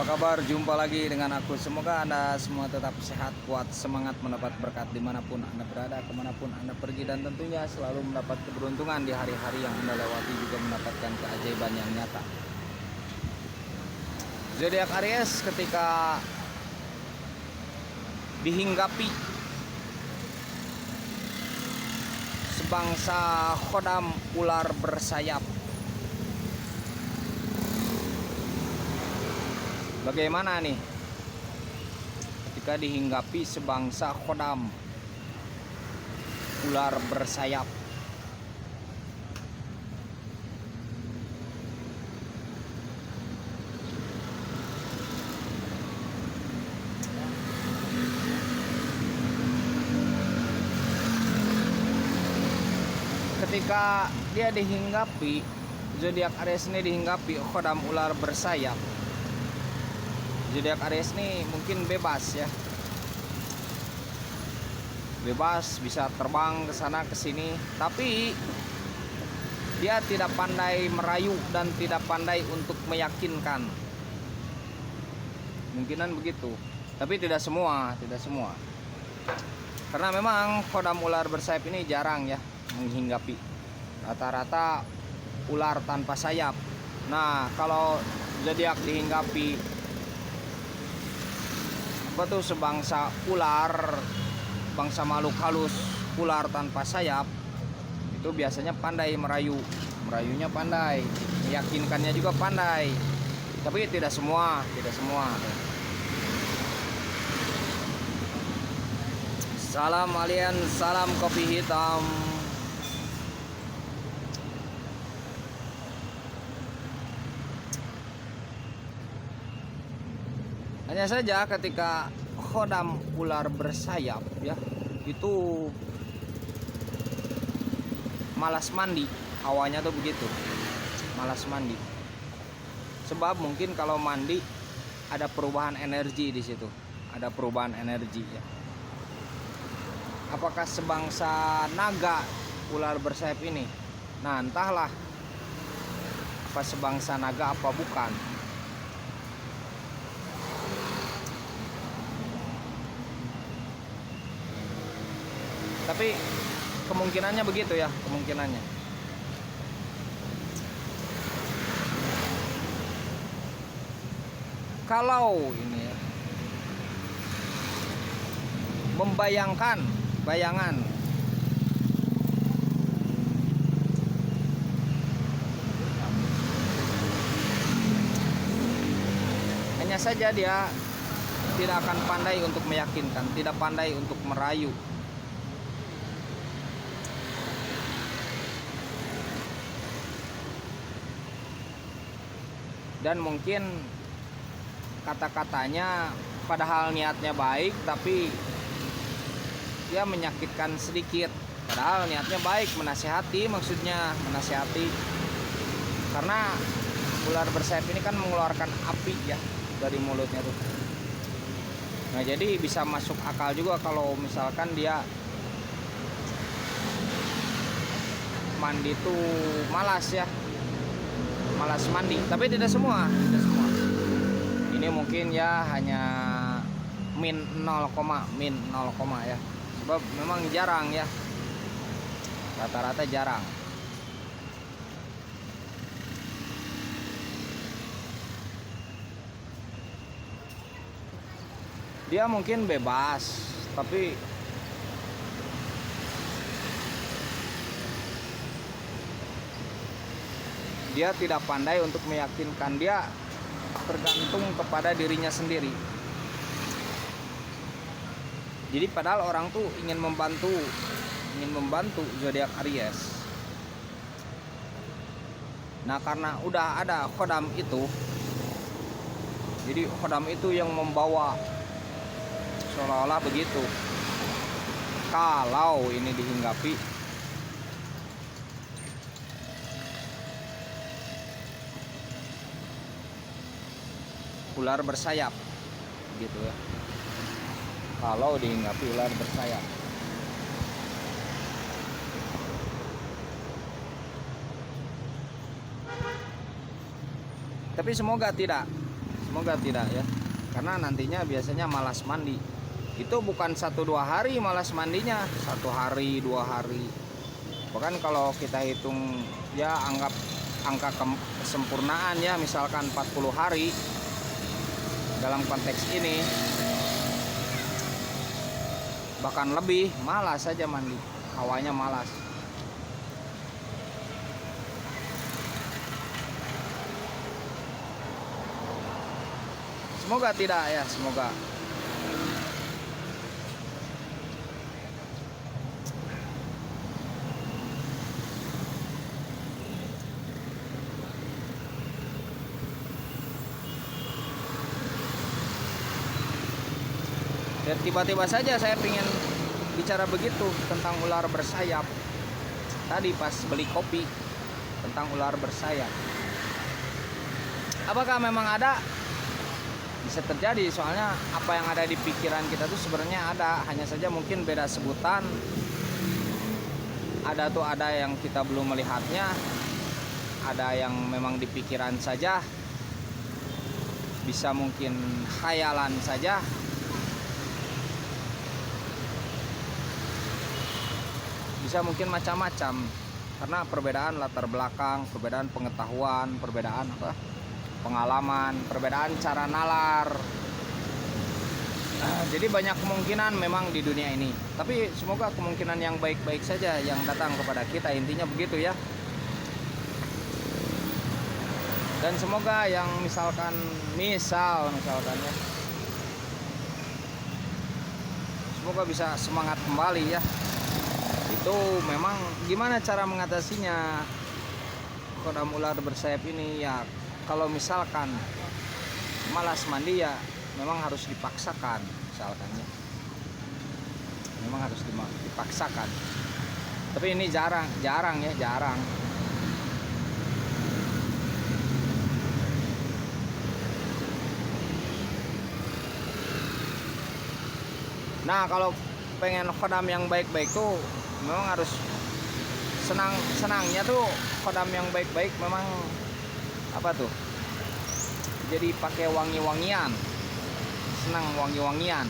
Apa kabar? Jumpa lagi dengan aku. Semoga Anda semua tetap sehat, kuat, semangat, mendapat berkat dimanapun Anda berada, kemanapun Anda pergi, dan tentunya selalu mendapat keberuntungan di hari-hari yang Anda lewati, juga mendapatkan keajaiban yang nyata. Zodiak Aries ketika dihinggapi sebangsa khodam ular bersayap. Bagaimana nih ketika dihinggapi sebangsa khodam ular bersayap? Ketika dia dihinggapi, zodiak Aries ini dihinggapi khodam ular bersayap, zodiak Aries ini mungkin bebas ya, bebas bisa terbang ke sana ke sini, tapi dia tidak pandai merayu dan tidak pandai untuk meyakinkan. Mungkinan begitu, tapi tidak semua, karena memang khodam ular bersayap ini jarang ya menghinggapi, rata-rata ular tanpa sayap. Nah, kalau zodiak dihinggapi apa tuh sebangsa ular, bangsa makhluk halus, ular tanpa sayap, itu biasanya pandai merayu, merayunya pandai, meyakinkannya juga pandai, tapi tidak semua. Salam alien, salam kopi hitam. Hanya saja ketika khodam ular bersayap ya, itu malas mandi, awalnya tuh begitu, malas mandi. Sebab mungkin kalau mandi ada perubahan energi di situ, ada perubahan energi ya. Apakah sebangsa naga ular bersayap ini? Nah, entahlah apa sebangsa naga apa bukan. Tapi kemungkinannya begitu ya, kemungkinannya. Kalau ini ya, membayangkan bayangan hanya saja dia tidak akan pandai untuk meyakinkan, tidak pandai untuk merayu. Dan mungkin kata-katanya padahal niatnya baik, tapi dia menyakitkan sedikit. Padahal niatnya baik, menasihati, maksudnya menasihati. Karena ular bersayap ini kan mengeluarkan api ya dari mulutnya tuh. Nah, jadi bisa masuk akal juga kalau misalkan dia mandi tuh malas ya, malas mandi. Tapi tidak semua. Ini mungkin ya hanya min 0, ya. Sebab memang jarang ya, rata-rata jarang. Dia mungkin bebas, tapi dia tidak pandai untuk meyakinkan. Dia tergantung kepada dirinya sendiri. Jadi padahal orang tuh ingin membantu zodiak Aries. Nah, karena udah ada khodam itu, jadi khodam itu yang membawa, seolah-olah begitu. Kalau ini dihinggapi, ular bersayap gitu ya, kalau dihinggapi ular bersayap. Tapi semoga tidak, Semoga tidak ya, karena nantinya biasanya malas mandi. Itu bukan 1-2 hari malas mandinya, 1 hari 2 hari. Bahkan kalau kita hitung ya, anggap angka kesempurnaan ya, misalkan 40 hari dalam konteks ini, bahkan lebih, malas saja mandi, hawanya malas. Semoga tidak ya, semoga. Dan tiba-tiba saja saya ingin bicara begitu tentang ular bersayap. Tadi pas beli kopi tentang ular bersayap. Apakah memang ada? Bisa terjadi, soalnya apa yang ada di pikiran kita tuh sebenarnya ada, hanya saja mungkin beda sebutan. Ada yang kita belum melihatnya, ada yang memang di pikiran saja, bisa mungkin khayalan saja. Bisa mungkin macam-macam, karena perbedaan latar belakang, perbedaan pengetahuan, perbedaan pengalaman, perbedaan cara nalar. Jadi banyak kemungkinan memang di dunia ini, tapi semoga kemungkinan yang baik-baik saja yang datang kepada kita, intinya begitu ya. Dan semoga yang misalkan ya, semoga bisa semangat kembali ya. Itu memang gimana cara mengatasinya kodam ular bersayap ini ya, kalau misalkan malas mandi ya memang harus dipaksakan, misalkan ya, memang harus dipaksakan. Tapi ini jarang. Nah, kalau pengen kodam yang baik-baik tuh memang harus senangnya tuh, kodam yang baik-baik memang apa tuh, jadi pakai wangi-wangian, senang wangi-wangian.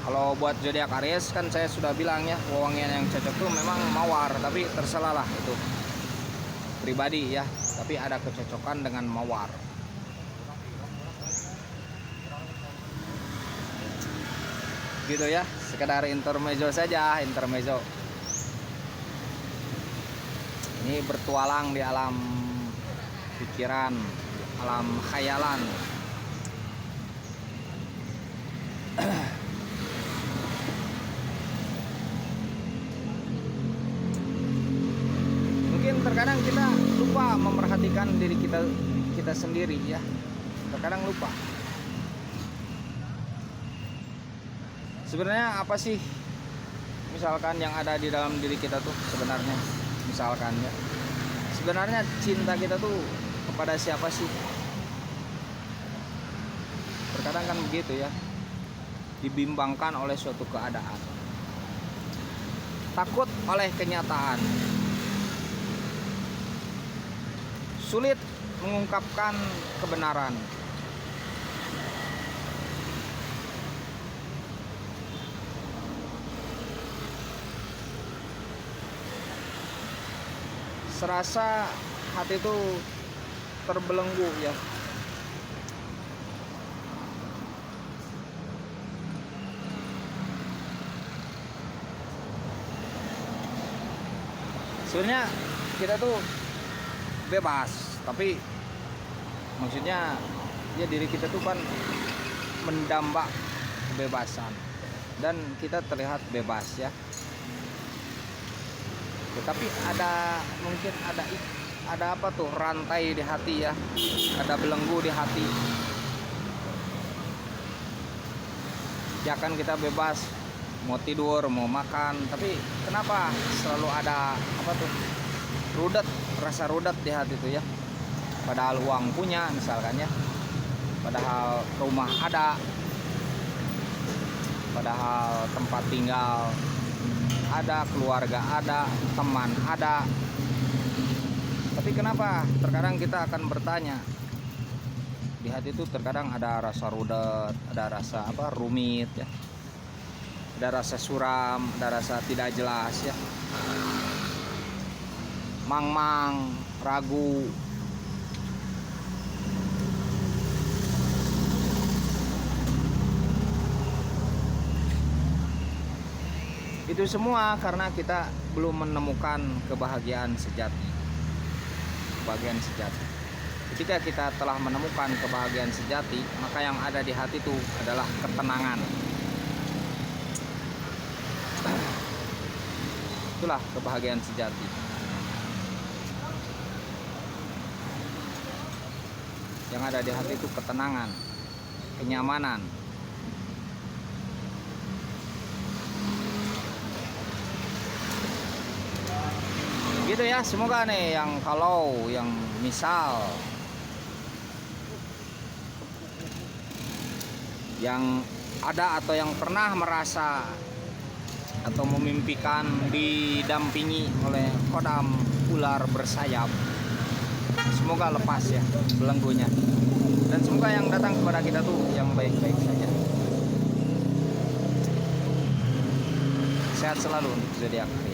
Kalau buat zodiak Aries kan saya sudah bilang ya, wangian yang cocok tuh memang mawar, tapi terserah lah itu pribadi ya, tapi ada kecocokan dengan mawar. Gitu ya, sekedar intermezzo saja, intermezzo. Ini bertualang di alam pikiran, alam khayalan. Mungkin terkadang kita lupa memperhatikan diri kita sendiri ya. Terkadang lupa. Sebenarnya apa sih misalkan yang ada di dalam diri kita tuh sebenarnya, misalkan ya, sebenarnya cinta kita tuh kepada siapa sih? Terkadang kan begitu ya, dibimbangkan oleh suatu keadaan, takut oleh kenyataan, sulit mengungkapkan kebenaran. Serasa hati itu terbelenggu ya. Sebenarnya kita tuh bebas, tapi maksudnya ya diri kita tuh kan mendambak kebebasan dan kita terlihat bebas ya. Tapi mungkin ada apa tuh, rantai di hati ya, ada belenggu di hati ya. Kan kita bebas mau tidur, mau makan, tapi kenapa selalu ada apa tuh, rasa rudet di hati tuh ya. Padahal uang punya misalkan ya, padahal rumah ada, padahal tempat tinggal ada, keluarga ada, teman ada. Tapi kenapa terkadang kita akan bertanya, di hati itu terkadang ada rasa rudet, ada rasa rumit ya, ada rasa suram, ada rasa tidak jelas ya, mang-mang, ragu. Itu semua karena kita belum menemukan kebahagiaan sejati. Kebahagiaan sejati. Ketika kita telah menemukan kebahagiaan sejati, maka yang ada di hati itu adalah ketenangan. Itulah kebahagiaan sejati. Yang ada di hati itu ketenangan, kenyamanan. Gitu ya, semoga nih yang misal yang ada atau yang pernah merasa atau memimpikan didampingi oleh kodam ular bersayap, semoga lepas ya belenggunya, dan semoga yang datang kepada kita tuh yang baik-baik saja. Sehat selalu untuk zodiak.